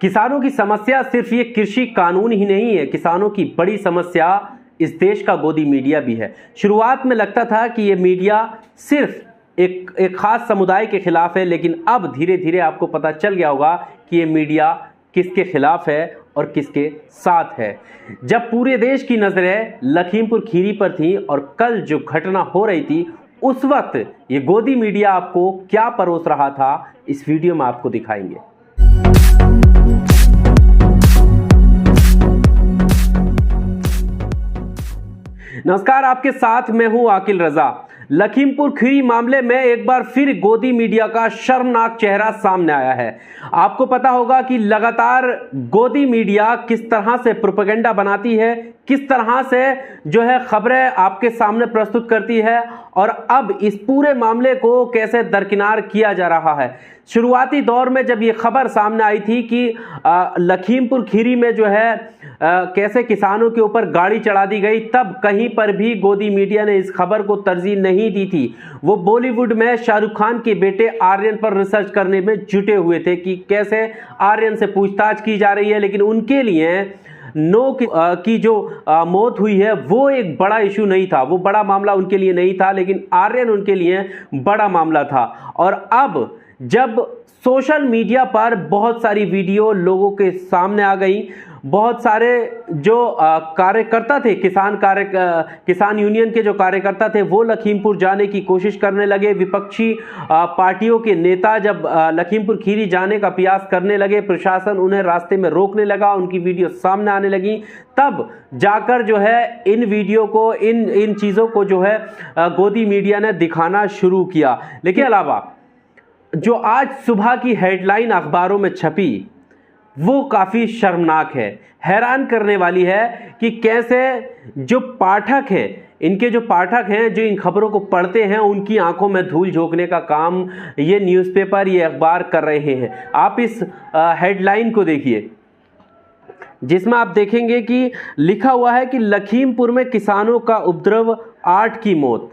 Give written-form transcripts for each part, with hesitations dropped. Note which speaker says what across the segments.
Speaker 1: किसानों की समस्या सिर्फ ये कृषि कानून ही नहीं है, किसानों की बड़ी समस्या इस देश का गोदी मीडिया भी है। शुरुआत में लगता था कि ये मीडिया सिर्फ एक खास समुदाय के खिलाफ है, लेकिन अब धीरे धीरे आपको पता चल गया होगा कि ये मीडिया किसके खिलाफ है और किसके साथ है। जब पूरे देश की नजरें लखीमपुर खीरी पर थी और कल जो घटना हो रही थी, उस वक्त ये गोदी मीडिया आपको क्या परोस रहा था, इस वीडियो में आपको दिखाएंगे। नमस्कार, आपके साथ मैं हूं आकिल रजा। लखीमपुर खीरी मामले में एक बार फिर गोदी मीडिया का शर्मनाक चेहरा सामने आया है। आपको पता होगा कि लगातार गोदी मीडिया किस तरह से प्रोपेगेंडा बनाती है, किस तरह से जो है खबरें आपके सामने प्रस्तुत करती है और अब इस पूरे मामले को कैसे दरकिनार किया जा रहा है। शुरुआती दौर में जब ये खबर सामने आई थी कि लखीमपुर खीरी में जो है कैसे किसानों के ऊपर गाड़ी चढ़ा दी गई, तब कहीं पर भी गोदी मीडिया ने इस खबर को तरजीह नहीं दी थी। वो बॉलीवुड में शाहरुख खान के बेटे आर्यन पर रिसर्च करने में जुटे हुए थे कि कैसे आर्यन से पूछताछ की जा रही है, लेकिन उनके लिए की जो मौत हुई है वो एक बड़ा इशू नहीं था, वो बड़ा मामला उनके लिए नहीं था, लेकिन आर्यन उनके लिए बड़ा मामला था। और अब जब सोशल मीडिया पर बहुत सारी वीडियो लोगों के सामने आ गई, बहुत सारे जो कार्यकर्ता थे, किसान यूनियन के जो कार्यकर्ता थे, वो लखीमपुर जाने की कोशिश करने लगे। विपक्षी पार्टियों के नेता जब लखीमपुर खीरी जाने का प्रयास करने लगे, प्रशासन उन्हें रास्ते में रोकने लगा, उनकी वीडियो सामने आने लगी, तब जाकर जो है इन वीडियो को, इन चीज़ों को जो है गोदी मीडिया ने दिखाना शुरू किया। लेकिन अलावा जो आज सुबह की हेडलाइन अखबारों में छपी वो काफ़ी शर्मनाक है, हैरान करने वाली है कि कैसे जो पाठक हैं, इनके जो पाठक हैं, जो इन खबरों को पढ़ते हैं, उनकी आंखों में धूल झोंकने का काम ये न्यूज़पेपर, ये अखबार कर रहे हैं। आप इस हेडलाइन को देखिए, जिसमें आप देखेंगे कि लिखा हुआ है कि लखीमपुर में किसानों का उपद्रव, 8 की मौत।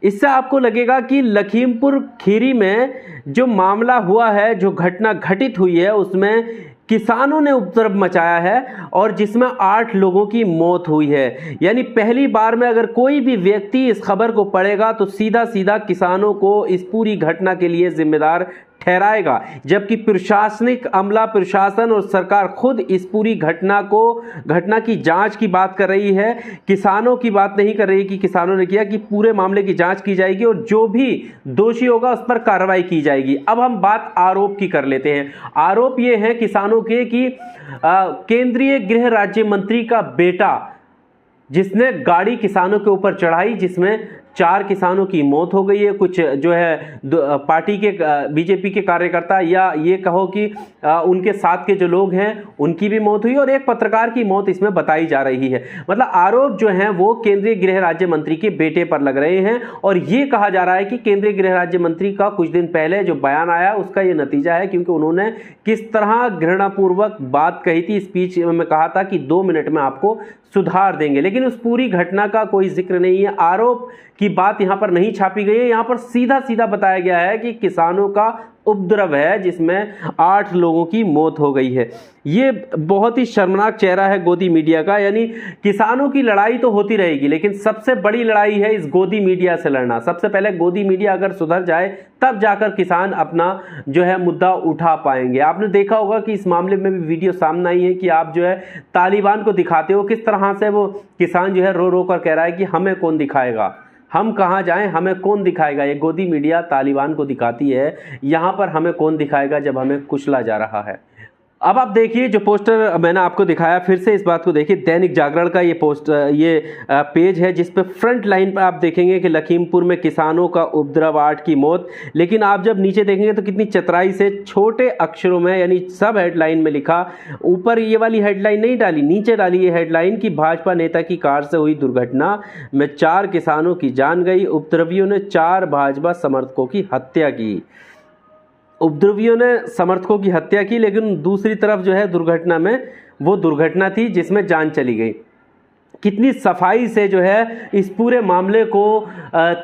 Speaker 1: इससे आपको लगेगा कि लखीमपुर खीरी में जो मामला हुआ है, जो घटना घटित हुई है, उसमें किसानों ने उपद्रव मचाया है और जिसमें 8 लोगों की मौत हुई है। यानी पहली बार में अगर कोई भी व्यक्ति इस खबर को पढ़ेगा तो सीधा सीधा किसानों को इस पूरी घटना के लिए जिम्मेदार ठहराएगा, जबकि प्रशासनिक अमला, प्रशासन और सरकार खुद इस पूरी घटना की जांच की बात कर रही है, किसानों की बात नहीं कर रही कि किसानों ने किया, कि पूरे मामले की जांच की जाएगी और जो भी दोषी होगा उस पर कार्रवाई की जाएगी। अब हम बात आरोप की कर लेते हैं। आरोप ये है किसानों के कि केंद्रीय गृह राज्य मंत्री का बेटा, जिसने गाड़ी किसानों के ऊपर चढ़ाई, जिसमें 4 किसानों की मौत हो गई है, कुछ जो है पार्टी के बीजेपी के कार्यकर्ता या ये कहो कि उनके साथ के जो लोग हैं उनकी भी मौत हुई और एक पत्रकार की मौत इसमें बताई जा रही है। मतलब आरोप जो हैं वो केंद्रीय गृह राज्य मंत्री के बेटे पर लग रहे हैं और ये कहा जा रहा है कि केंद्रीय गृह राज्य मंत्री का कुछ दिन पहले जो बयान आया उसका ये नतीजा है, क्योंकि उन्होंने किस तरह घृणापूर्वक बात कही थी। स्पीच में कहा था कि 2 मिनट में आपको सुधार देंगे, लेकिन उस पूरी घटना का कोई जिक्र नहीं है। आरोप की बात यहां पर नहीं छापी गई है, यहां पर सीधा सीधा बताया गया है कि किसानों का उपद्रव है जिसमें 8 लोगों की मौत हो गई है। ये बहुत ही शर्मनाक चेहरा है गोदी मीडिया का। यानी किसानों की लड़ाई तो होती रहेगी, लेकिन सबसे बड़ी लड़ाई है इस गोदी मीडिया से लड़ना। सबसे पहले गोदी मीडिया अगर सुधर जाए तब जाकर किसान अपना जो है मुद्दा उठा पाएंगे। आपने देखा होगा कि इस मामले में भी वीडियो सामने आई है कि आप जो है तालिबान को दिखाते हो, किस तरह से वो किसान जो है रो रो कर कह रहा है कि हमें कौन दिखाएगा, हम कहाँ जाएं, हमें कौन दिखाएगा। ये गोदी मीडिया तालिबान को दिखाती है, यहाँ पर हमें कौन दिखाएगा जब हमें कुचला जा रहा है। अब आप देखिए जो पोस्टर मैंने आपको दिखाया, फिर से इस बात को देखिए। दैनिक जागरण का ये पेज है जिस पे फ्रंट लाइन पर आप देखेंगे कि लखीमपुर में किसानों का उपद्रव, 8 की मौत, लेकिन आप जब नीचे देखेंगे तो कितनी चतुराई से छोटे अक्षरों में, यानी सब हेडलाइन में लिखा, ऊपर ये वाली हेडलाइन नहीं डाली, नीचे डाली ये हेडलाइन कि भाजपा नेता की कार से हुई दुर्घटना में 4 किसानों की जान गई, उपद्रवियों ने 4 भाजपा समर्थकों की हत्या की। उपद्रवियों ने समर्थकों की हत्या की, लेकिन दूसरी तरफ जो है दुर्घटना में वो दुर्घटना थी जिसमें जान चली गई। कितनी सफाई से जो है इस पूरे मामले को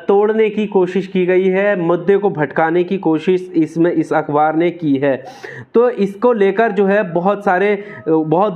Speaker 1: तोड़ने की कोशिश की गई है, मुद्दे को भटकाने की कोशिश इसमें इस अखबार ने की है। तो इसको लेकर जो है बहुत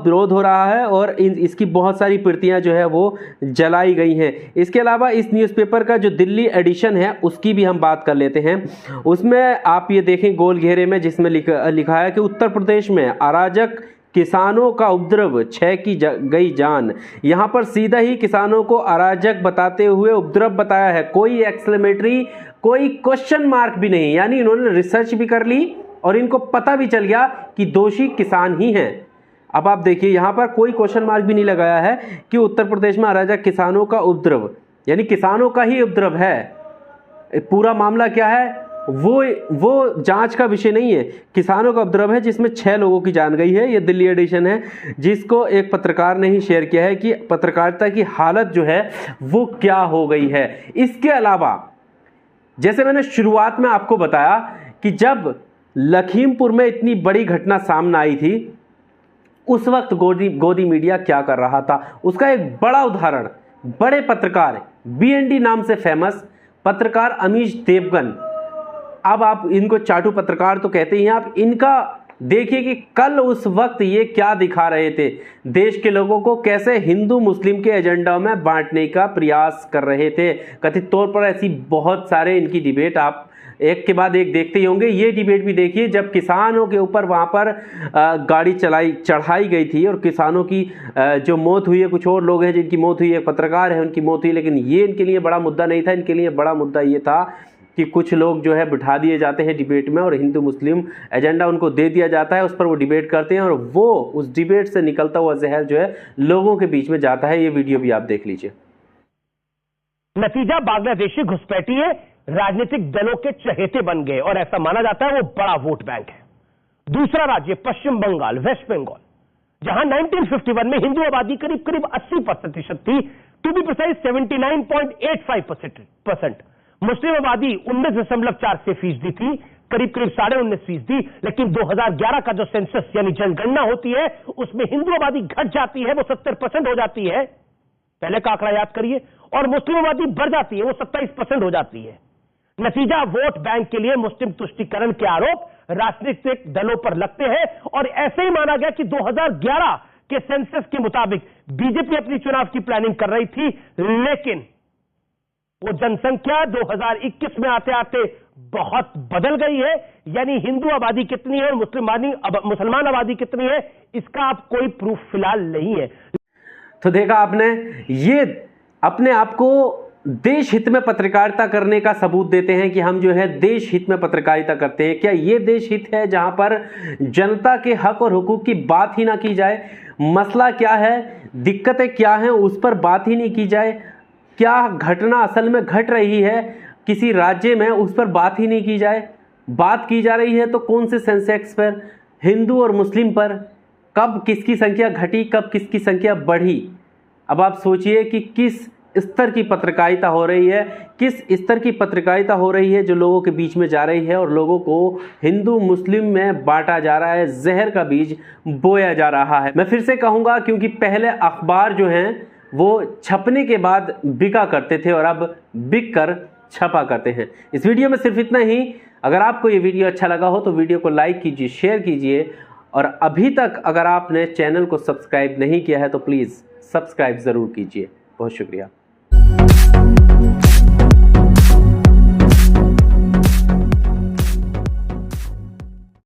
Speaker 1: विरोध हो रहा है और इसकी बहुत सारी प्रतियां जो है वो जलाई गई हैं। इसके अलावा इस न्यूज़पेपर का जो दिल्ली एडिशन है उसकी भी हम बात कर लेते हैं। उसमें आप ये देखें गोल घेरे में, जिसमें लिखा है कि उत्तर प्रदेश में अराजक किसानों का उपद्रव 6 की गई जान। यहां पर सीधा ही किसानों को अराजक बताते हुए उपद्रव बताया है, कोई एक्सक्लेमेटरी, कोई क्वेश्चन मार्क भी नहीं। यानी इन्होंने रिसर्च भी कर ली और इनको पता भी चल गया कि दोषी किसान ही हैं। अब आप देखिए यहां पर कोई क्वेश्चन मार्क भी नहीं लगाया है कि उत्तर प्रदेश में अराजक किसानों का उपद्रव, यानी किसानों का ही उपद्रव है। पूरा मामला क्या है वो जांच का विषय नहीं है, किसानों का उपद्रव है जिसमें 6 लोगों की जान गई है। ये दिल्ली एडिशन है जिसको एक पत्रकार ने ही शेयर किया है कि पत्रकारिता की हालत जो है वो क्या हो गई है। इसके अलावा जैसे मैंने शुरुआत में आपको बताया कि जब लखीमपुर में इतनी बड़ी घटना सामने आई थी उस वक्त गोदी मीडिया क्या कर रहा था, उसका एक बड़ा उदाहरण बड़े पत्रकार BND नाम से फेमस पत्रकार अमीश देवगन, अब आप इनको चाटू पत्रकार तो कहते ही हैं, आप इनका देखिए कि कल उस वक्त ये क्या दिखा रहे थे, देश के लोगों को कैसे हिंदू मुस्लिम के एजेंडा में बांटने का प्रयास कर रहे थे। कथित तौर पर ऐसी बहुत सारे इनकी डिबेट आप एक के बाद एक देखते ही होंगे। ये डिबेट भी देखिए जब किसानों के ऊपर वहाँ पर गाड़ी चढ़ाई गई थी और किसानों की जो मौत हुई है, कुछ और लोग हैं जिनकी मौत हुई है, पत्रकार हैं उनकी मौत हुई, लेकिन ये इनके लिए बड़ा मुद्दा नहीं था। इनके लिए बड़ा मुद्दा ये था कि कुछ लोग जो है बिठा दिए जाते हैं डिबेट में और हिंदू मुस्लिम एजेंडा उनको दे दिया जाता है, उस पर वो डिबेट करते हैं और वो उस डिबेट से निकलता हुआ जहर जो है लोगों के बीच में जाता है। ये वीडियो भी आप देख लीजिए।
Speaker 2: नतीजा बांग्लादेशी घुसपैठिए राजनीतिक दलों के चहेते बन गए और ऐसा माना जाता है वो बड़ा वोट बैंक है। दूसरा राज्य पश्चिम बंगाल, वेस्ट बंगाल, जहां 1951 में हिंदू आबादी करीब करीब 80% थी, टू बी प्रिसाइज 79.85%। मुस्लिम आबादी 19.46% थी, करीब करीब 19.5%। लेकिन 2011 का जो सेंसस यानी जनगणना होती है उसमें हिंदू आबादी घट जाती है, वो 70% हो जाती है, पहले का आंकड़ा याद करिए, और मुस्लिम आबादी बढ़ जाती है, वो 27% हो जाती है। नतीजा वोट बैंक के लिए मुस्लिम तुष्टीकरण के आरोप राजनीतिक दलों पर लगते हैं और ऐसे ही माना गया कि 2011 के सेंसस के मुताबिक बीजेपी अपनी चुनाव की प्लानिंग कर रही थी, लेकिन वो जनसंख्या 2021 में आते आते बहुत बदल गई है। यानी हिंदू आबादी कितनी है और मुसलमान आबादी कितनी है, इसका आप कोई प्रूफ फिलहाल नहीं है।
Speaker 1: तो देखा आपने, ये अपने आप को देश हित में पत्रकारिता करने का सबूत देते हैं कि हम जो है देश हित में पत्रकारिता करते हैं। क्या ये देश हित है जहां पर जनता के हक और हुकूक की बात ही ना की जाए, मसला क्या है, दिक्कतें क्या हैं, उस पर बात ही नहीं की जाए, क्या घटना असल में घट रही है किसी राज्य में उस पर बात ही नहीं की जाए। बात की जा रही है तो कौन से सेंसेक्स पर, हिंदू और मुस्लिम पर, कब किसकी संख्या घटी, कब किसकी संख्या बढ़ी। अब आप सोचिए कि किस स्तर की पत्रकारिता हो रही है, किस स्तर की पत्रकारिता हो रही है जो लोगों के बीच में जा रही है और लोगों को हिंदू मुस्लिम में बांटा जा रहा है, जहर का बीज बोया जा रहा है। मैं फिर से कहूँगा क्योंकि पहले अखबार जो हैं वो छपने के बाद बिका करते थे और अब बिक कर छपा करते हैं। इस वीडियो में सिर्फ इतना ही। अगर आपको ये वीडियो अच्छा लगा हो तो वीडियो को लाइक कीजिए, शेयर कीजिए और अभी तक अगर आपने चैनल को सब्सक्राइब नहीं किया है तो प्लीज़ सब्सक्राइब ज़रूर कीजिए। बहुत शुक्रिया।